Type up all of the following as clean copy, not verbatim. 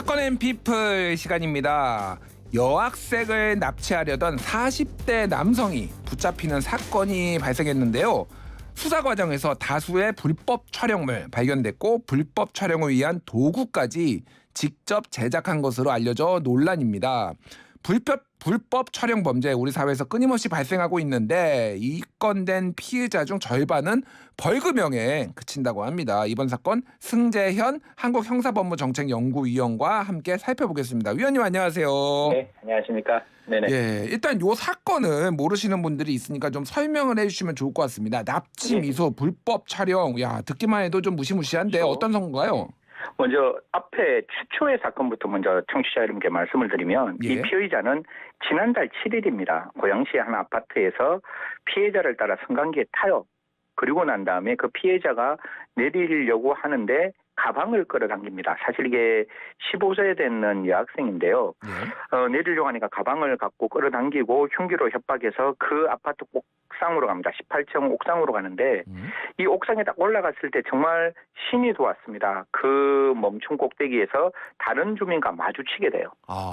사건 앤 피플 시간입니다. 여학생을 납치하려던 40대 남성이 붙잡히는 사건이 발생했는데요. 수사 과정에서 다수의 불법 촬영물 발견됐고 불법 촬영을 위한 도구까지 직접 제작한 것으로 알려져 논란입니다. 불법 촬영 범죄 우리 사회에서 끊임없이 발생하고 있는데 입건된 피해자 중 절반은 벌금형에 그친다고 합니다. 이번 사건 승재현 한국형사법무정책연구위원과 함께 살펴보겠습니다. 위원님 안녕하세요. 네, 안녕하십니까. 네네. 예, 일단 요 사건은 모르시는 분들이 있으니까 좀 설명을 해주시면 좋을 것 같습니다. 납치, 미소, 불법 촬영, 야 듣기만 해도 좀 무시무시한데 어떤 건가요? 먼저 앞에 최초의 사건부터 먼저 청취자 여러분께 말씀을 드리면 이 피의자는 지난달 7일입니다. 고양시의 한 아파트에서 피해자를 따라 승강기에 타요. 그리고 난 다음에 그 피해자가 내리려고 하는데 가방을 끌어당깁니다. 사실 이게 15세 되는 여학생인데요. 내리려고 하니까 가방을 갖고 끌어당기고 흉기로 협박해서 그 아파트 옥상으로 갑니다. 18층 옥상으로 가는데 이 옥상에 딱 올라갔을 때 정말 신이 도왔습니다. 그 멈춘 꼭대기에서 다른 주민과 마주치게 돼요.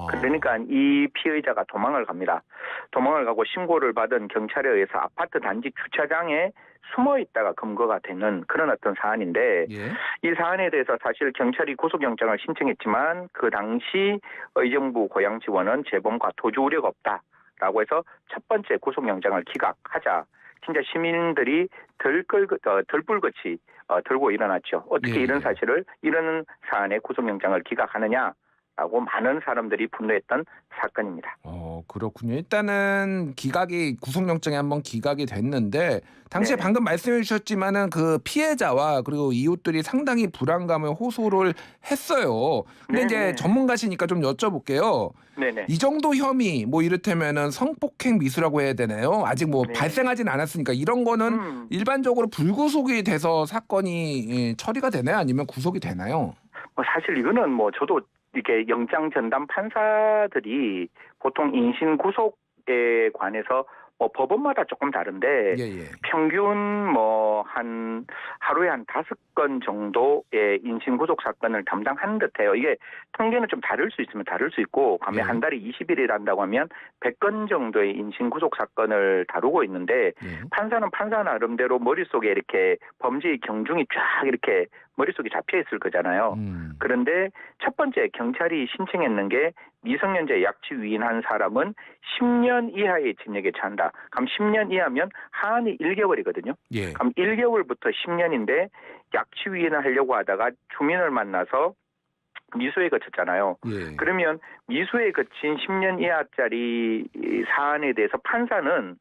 그러니까 이 피의자가 도망을 갑니다. 도망을 가고 신고를 받은 경찰에 의해서 아파트 단지 주차장에 숨어 있다가 검거가 되는 그런 어떤 사안인데 이 사안에 대해서 사실 경찰이 구속영장을 신청했지만 그 당시 의정부 고양지원은 재범과 도주 우려가 없다라고 해서 첫 번째 구속영장을 기각하자 진짜 시민들이 들불같이 들고 일어났죠. 어떻게 이런 사실을 이런 사안에 구속영장을 기각하느냐. 라고 많은 사람들이 분노했던 사건입니다. 그렇군요. 일단은 구속영장이 한번 기각이 됐는데 당시에 방금 말씀해 주셨지만은 그 피해자와 그리고 이웃들이 상당히 불안감을 호소를 했어요. 근데 이제 전문가시니까 좀 여쭤볼게요. 이 정도 혐의 뭐 이를테면은 성폭행 미수라고 해야 되나요? 아직 뭐 발생하진 않았으니까 이런 거는 일반적으로 불구속이 돼서 사건이 처리가 되나요? 아니면 구속이 되나요? 사실 이거는 뭐 저도 이렇게 영장 전담 판사들이 보통 인신 구속에 관해서 법원마다 조금 다른데 평균 한 하루에 한 5건 정도의 인신 구속 사건을 담당하는 듯해요. 이게 통계는 좀 다를 수 있으면 다를 수 있고 과매 한 달에 20일을 한다고 하면 100건 정도의 인신 구속 사건을 다루고 있는데 판사는 판사 나름대로 머릿속에 이렇게 범죄의 경중이 쫙 이렇게 머릿속에 잡혀 있을 거잖아요. 그런데 첫 번째 경찰이 신청했는 게 미성년자 약취 위인한 사람은 10년 이하의 징역에 처한다. 그럼 10년 이하면 하한이 1개월이거든요. 그럼 1개월부터 10년인데 약취 위인을 하려고 하다가 주민을 만나서 미수에 거쳤잖아요. 그러면 미수에 거친 10년 이하짜리 사안에 대해서 판사는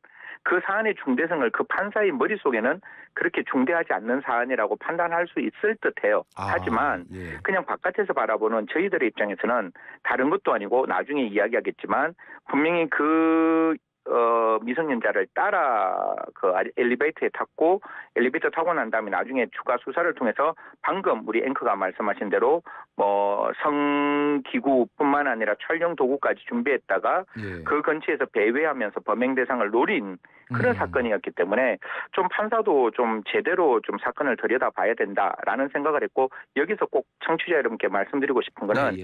그 사안의 중대성을 그 판사의 머릿속에는 그렇게 중대하지 않는 사안이라고 판단할 수 있을 듯해요. 하지만 그냥 바깥에서 바라보는 저희들의 입장에서는 다른 것도 아니고 나중에 이야기하겠지만 분명히 그 미성년자를 따라 그 엘리베이터에 탔고 엘리베이터 타고 난 다음에 나중에 추가 수사를 통해서 방금 우리 앵커가 말씀하신 대로 성기구뿐만 아니라 촬영 도구까지 준비했다가 그 근처에서 배회하면서 범행 대상을 노린 그런 사건이었기 때문에 좀 판사도 좀 제대로 좀 사건을 들여다봐야 된다라는 생각을 했고 여기서 꼭 청취자 여러분께 말씀드리고 싶은 거는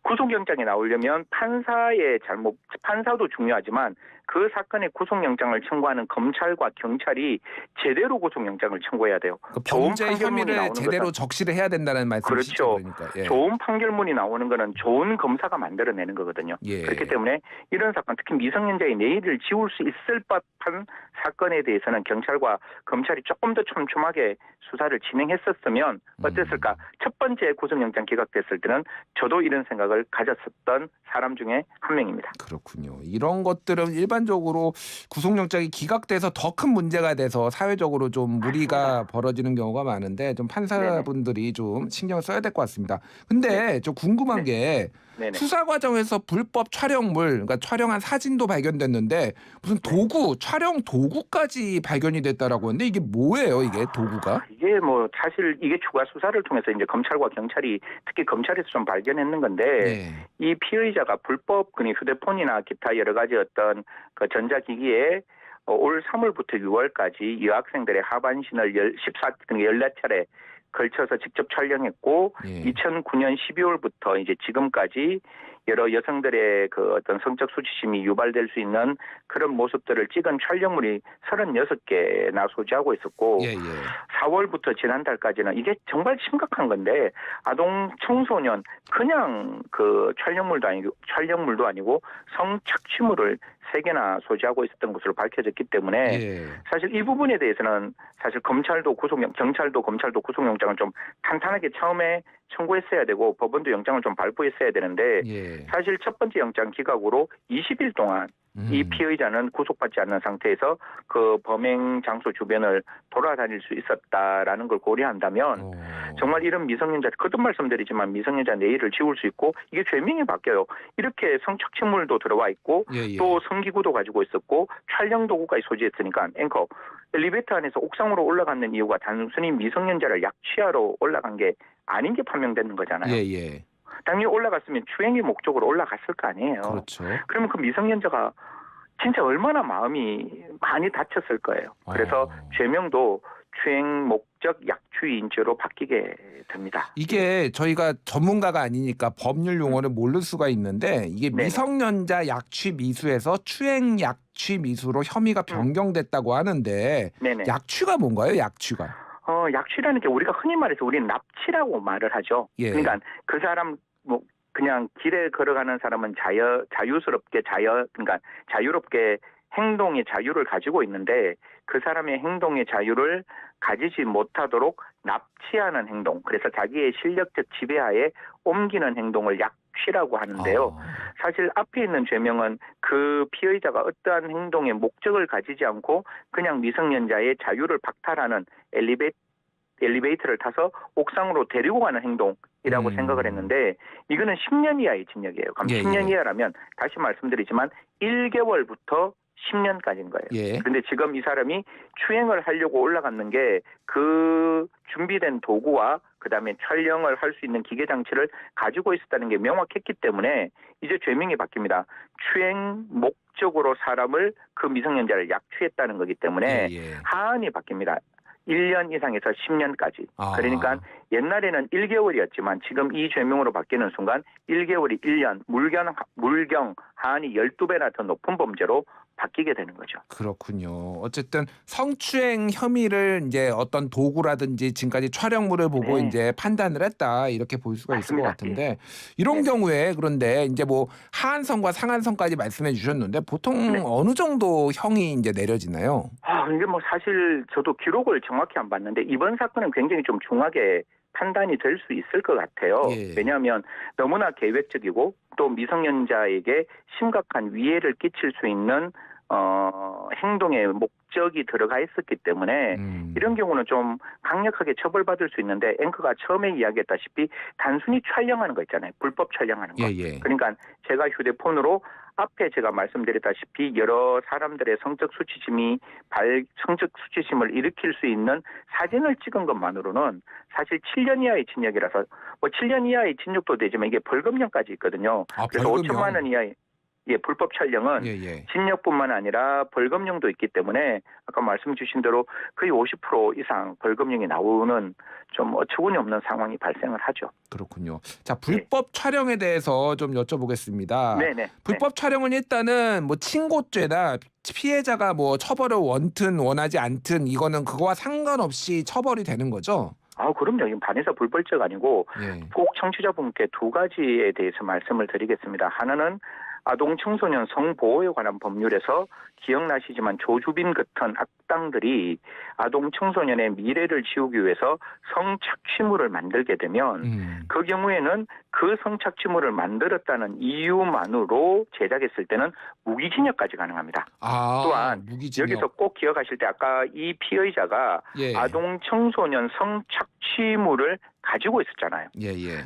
구속영장이 나오려면 판사의 잘못, 판사도 중요하지만 그 사건의 구속영장을 청구하는 검찰과 경찰이 제대로 구속영장을 청구해야 돼요. 범죄 혐의를 제대로 적시를 해야 된다는 말씀이시죠? 그렇죠. 그러니까. 좋은 판결문이 나오는 거는 좋은 검사가 만들어내는 거거든요. 그렇기 때문에 이런 사건, 특히 미성년자의 내일을 지울 수 있을 법한 사건에 대해서는 경찰과 검찰이 조금 더 촘촘하게 수사를 진행했었으면 어땠을까? 첫 번째 구속영장 기각됐을 때는 저도 이런 생각을 가졌었던 사람 중에 한 명입니다. 그렇군요. 이런 것들은 일반적으로 구속영장이 기각돼서 더 큰 문제가 돼서 사회적으로 좀 무리가 벌어지는 경우가 많은데 좀 판사분들이 좀 신경을 써야 될 것 같습니다. 근데 좀 궁금한 게 수사 과정에서 불법 촬영물, 그러니까 촬영한 사진도 발견됐는데 무슨 촬영 도구까지 발견이 됐다라고 하는데 이게 뭐예요? 이게 도구가? 이게 사실 이게 추가 수사를 통해서 이제 검찰과 경찰이 특히 검찰에서 좀 발견했는 건데 이 피의자가 불법 휴대폰이나 기타 여러 가지 어떤 그 전자기기에 올 3월부터 6월까지 여학생들의 하반신을 14차례 걸쳐서 직접 촬영했고 2009년 12월부터 이제 지금까지 여러 여성들의 그 어떤 성적 수치심이 유발될 수 있는 그런 모습들을 찍은 촬영물이 36개나 소지하고 있었고 4월부터 지난달까지는 이게 정말 심각한 건데 아동 청소년 그냥 그 촬영물도 아니고 성착취물을 3개나 소지하고 있었던 것으로 밝혀졌기 때문에 사실 이 부분에 대해서는 사실 경찰도 검찰도 구속영장을 좀 탄탄하게 처음에 청구했어야 되고 법원도 영장을 좀 발부했어야 되는데 사실 첫 번째 영장 기각으로 20일 동안 이 피의자는 구속받지 않는 상태에서 그 범행 장소 주변을 돌아다닐 수 있었다라는 걸 고려한다면 정말 이런 미성년자, 거듭 말씀드리지만 미성년자 내일을 지울 수 있고 이게 죄명이 바뀌어요. 이렇게 성착취물도 들어와 있고 또 성기구도 가지고 있었고 촬영 도구까지 소지했으니까 앵커 엘리베이터 안에서 옥상으로 올라가는 이유가 단순히 미성년자를 약취하러 올라간 게 아닌 게 판명되는 거잖아요. 당연히 올라갔으면 추행의 목적으로 올라갔을 거 아니에요. 그렇죠. 그러면 그 미성년자가 진짜 얼마나 마음이 많이 다쳤을 거예요. 그래서 죄명도 추행 목적 약취인죄로 바뀌게 됩니다. 이게 저희가 전문가가 아니니까 법률 용어를 모를 수가 있는데 이게 미성년자 약취 미수에서 추행 약취 미수로 혐의가 변경됐다고 하는데 약취가 뭔가요? 약취가? 약취라는 게 우리가 흔히 말해서 우리는 납치라고 말을 하죠. 그러니까 그 사람 뭐 그냥 길에 걸어가는 사람은 그러니까 자유롭게 행동의 자유를 가지고 있는데 그 사람의 행동의 자유를 가지지 못하도록 납치하는 행동, 그래서 자기의 실력적 지배하에 옮기는 행동을 약취라고 하는데요. 사실 앞에 있는 죄명은 그 피의자가 어떠한 행동의 목적을 가지지 않고 그냥 미성년자의 자유를 박탈하는 엘리베이터를 타서 옥상으로 데리고 가는 행동이라고 생각을 했는데 이거는 10년 이하의 징역이에요. 그럼 10년 이하라면 다시 말씀드리지만 1개월부터 10년까지인 거예요. 그런데 지금 이 사람이 추행을 하려고 올라갔는 게 그 준비된 도구와 그다음에 촬영을 할 수 있는 기계 장치를 가지고 있었다는 게 명확했기 때문에 이제 죄명이 바뀝니다. 추행 목적으로 사람을 그 미성년자를 약취했다는 거기 때문에 하한이 바뀝니다. 1년 이상에서 10년까지. 그러니까 옛날에는 1개월이었지만 지금 이 죄명으로 바뀌는 순간 1개월이 1년, 물경 하한이 12배나 더 높은 범죄로 바뀌게 되는 거죠. 그렇군요. 어쨌든 성추행 혐의를 이제 어떤 도구라든지 지금까지 촬영물을 보고 이제 판단을 했다 이렇게 볼 수가 있을 것 같은데 이런 경우에 그런데 이제 뭐 하한선과 상한선까지 말씀해 주셨는데 보통 어느 정도 형이 이제 내려지나요? 이게 뭐 사실 저도 기록을 정확히 안 봤는데 이번 사건은 굉장히 좀 중하게 판단이 될 수 있을 것 같아요. 왜냐하면 너무나 계획적이고 또 미성년자에게 심각한 위해를 끼칠 수 있는 행동의 목적이 들어가 있었기 때문에 이런 경우는 좀 강력하게 처벌받을 수 있는데 앵커가 처음에 이야기했다시피 단순히 촬영하는 거 있잖아요. 불법 촬영하는 거. 그러니까 제가 휴대폰으로 앞에 제가 말씀드렸다시피 여러 사람들의 성적 수치심을 일으킬 수 있는 사진을 찍은 것만으로는 사실 7년 이하의 징역이라서 뭐 7년 이하의 징역도 되지만 이게 벌금형까지 있거든요. 그래서 벌금형. 5천만 원 이하의 불법 촬영은 징역뿐만 아니라 벌금형도 있기 때문에 아까 말씀 주신 대로 거의 50% 이상 벌금형이 나오는 좀 어처구니 없는 상황이 발생을 하죠. 그렇군요. 자, 불법 촬영에 대해서 좀 여쭤보겠습니다. 불법 촬영은 일단은 뭐 친고죄나 피해자가 뭐 처벌을 원튼 원하지 않든 이거는 그거와 상관없이 처벌이 되는 거죠? 그럼요. 이건 반에서 불벌죄가 아니고 꼭 청취자분께 두 가지에 대해서 말씀을 드리겠습니다. 하나는 아동 청소년 성보호에 관한 법률에서 기억나시지만 조주빈 같은 악당들이 아동 청소년의 미래를 지우기 위해서 성착취물을 만들게 되면 그 경우에는 그 성착취물을 만들었다는 이유만으로 제작했을 때는 무기징역까지 가능합니다. 또한 무기징역. 여기서 꼭 기억하실 때 아까 이 피의자가 아동 청소년 성착취물을 가지고 있었잖아요.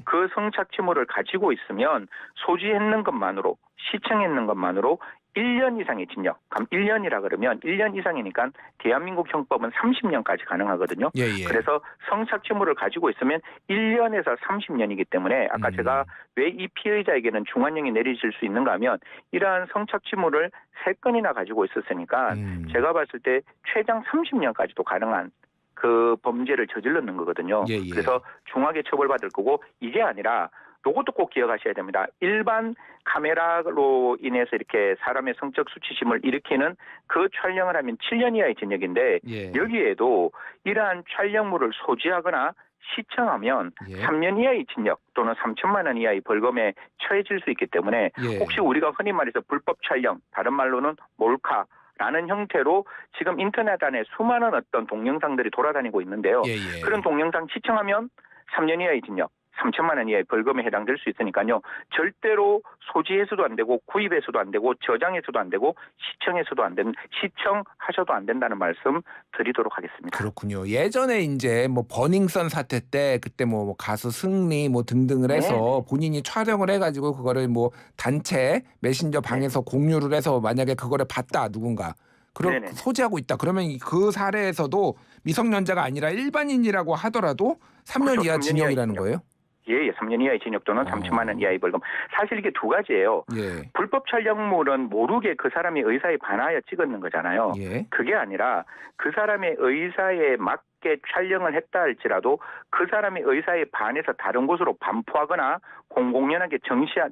그 성착취물을 가지고 있으면 소지했는 것만으로 시청했는 것만으로 1년 이상의 징역. 그럼 1년이라 그러면 1년 이상이니까 대한민국 형법은 30년까지 가능하거든요. 그래서 성착취물을 가지고 있으면 1년에서 30년이기 때문에 아까 제가 왜 이 피의자에게는 중환형이 내려질 수 있는가 하면 이러한 성착취물을 3건이나 가지고 있었으니까 제가 봤을 때 최장 30년까지도 가능한 그 범죄를 저질렀는 거거든요. 예, 예. 그래서 중하게 처벌받을 거고 이게 아니라 요것도 꼭 기억하셔야 됩니다. 일반 카메라로 인해서 이렇게 사람의 성적 수치심을 일으키는 그 촬영을 하면 7년 이하의 징역인데 예. 여기에도 이러한 촬영물을 소지하거나 시청하면 예. 3년 이하의 징역 또는 3천만 원 이하의 벌금에 처해질 수 있기 때문에 예. 혹시 우리가 흔히 말해서 불법 촬영, 다른 말로는 몰카라는 형태로 지금 인터넷 안에 수많은 어떤 동영상들이 돌아다니고 있는데요. 예, 예. 그런 동영상 시청하면 3년 이하의 징역, 3천만 원 이하의 벌금에 해당될 수 있으니까요. 절대로 소지해서도 안 되고 구입해서도 안 되고 저장해서도 안 되고 시청해서도 안 되는 시청하셔도 안 된다는 말씀 드리도록 하겠습니다. 그렇군요. 예전에 이제 뭐 버닝썬 사태 때 그때 뭐 가수 승리 뭐 등등을 해서 본인이 촬영을 해가지고 그거를 뭐 단체 메신저 방에서 공유를 해서 만약에 그거를 봤다 누군가 그럼 네네. 소지하고 있다 그러면 그 사례에서도 미성년자가 아니라 일반인이라고 하더라도 3년 그렇죠. 이하 3년 징역이라는 이하 거예요? 예, 3년 이하의 징역 또는 3천만 원 이하의 벌금. 사실 이게 두 가지예요. 예. 불법 촬영물은 모르게 그 사람의 의사에 반하여 찍었는 거잖아요. 예. 그게 아니라 그 사람의 의사에 맞게 촬영을 했다 할지라도 그 사람의 의사에 반해서 다른 곳으로 반포하거나 공공연하게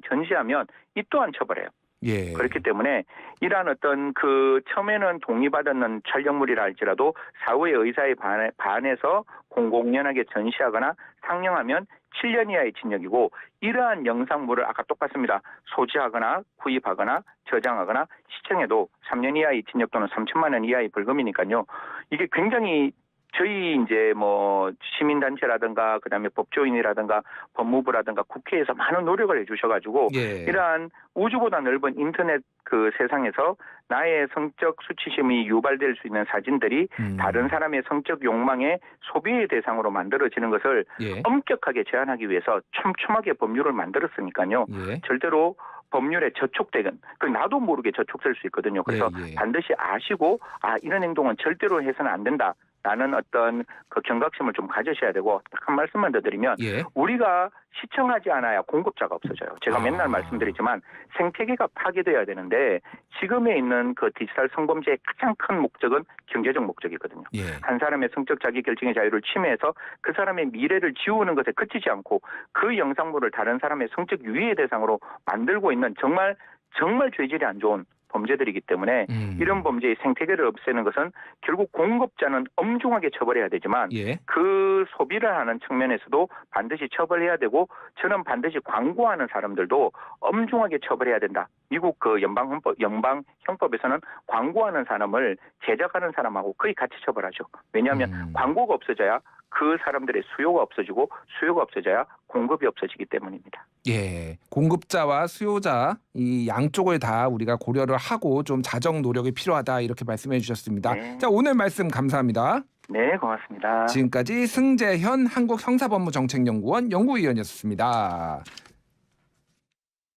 전시하면 이 또한 처벌해요. 예. 그렇기 때문에 이러한 어떤 그 처음에는 동의받았는 촬영물이라 할지라도 사후의 의사에 반해서 공공연하게 전시하거나 상영하면 7년 이하의 징역이고 이러한 영상물을 아까 똑같습니다. 소지하거나 구입하거나 저장하거나 시청해도 3년 이하의 징역 또는 3천만 원 이하의 벌금이니까요. 이게 굉장히 저희 이제 뭐 시민단체라든가 그다음에 법조인이라든가 법무부라든가 국회에서 많은 노력을 해주셔가지고 예. 이러한 우주보다 넓은 인터넷 그 세상에서 나의 성적 수치심이 유발될 수 있는 사진들이 다른 사람의 성적 욕망의 소비의 대상으로 만들어지는 것을 예. 엄격하게 제한하기 위해서 촘촘하게 법률을 만들었으니까요. 예. 절대로 법률에 저촉되건 나도 모르게 저촉될 수 있거든요. 그래서 예, 예. 반드시 아시고 이런 행동은 절대로 해서는 안 된다. 라는 어떤 그 경각심을 좀 가지셔야 되고 딱 한 말씀만 더 드리면 예. 우리가 시청하지 않아야 공급자가 없어져요. 제가 맨날 말씀드리지만 생태계가 파괴돼야 되는데 지금에 있는 그 디지털 성범죄의 가장 큰 목적은 경제적 목적이거든요. 예. 한 사람의 성적 자기결정의 자유를 침해해서 그 사람의 미래를 지우는 것에 그치지 않고 그 영상물을 다른 사람의 성적 유의의 대상으로 만들고 있는 정말 죄질이 안 좋은 범죄들이기 때문에 이런 범죄의 생태계를 없애는 것은 결국 공급자는 엄중하게 처벌해야 되지만 예. 그 소비를 하는 측면에서도 반드시 처벌해야 되고 저는 반드시 광고하는 사람들도 엄중하게 처벌해야 된다. 미국 그 연방형법에서는 광고하는 사람을 제작하는 사람하고 거의 같이 처벌하죠. 왜냐하면 광고가 없어져야 그 사람들의 수요가 없어지고 수요가 없어져야 공급이 없어지기 때문입니다. 예, 공급자와 수요자 이 양쪽을 다 우리가 고려를 하고 좀 자정 노력이 필요하다 이렇게 말씀해 주셨습니다. 네. 자, 오늘 말씀 감사합니다. 네, 고맙습니다. 지금까지 승재현 한국형사법무정책연구원 연구위원이었습니다.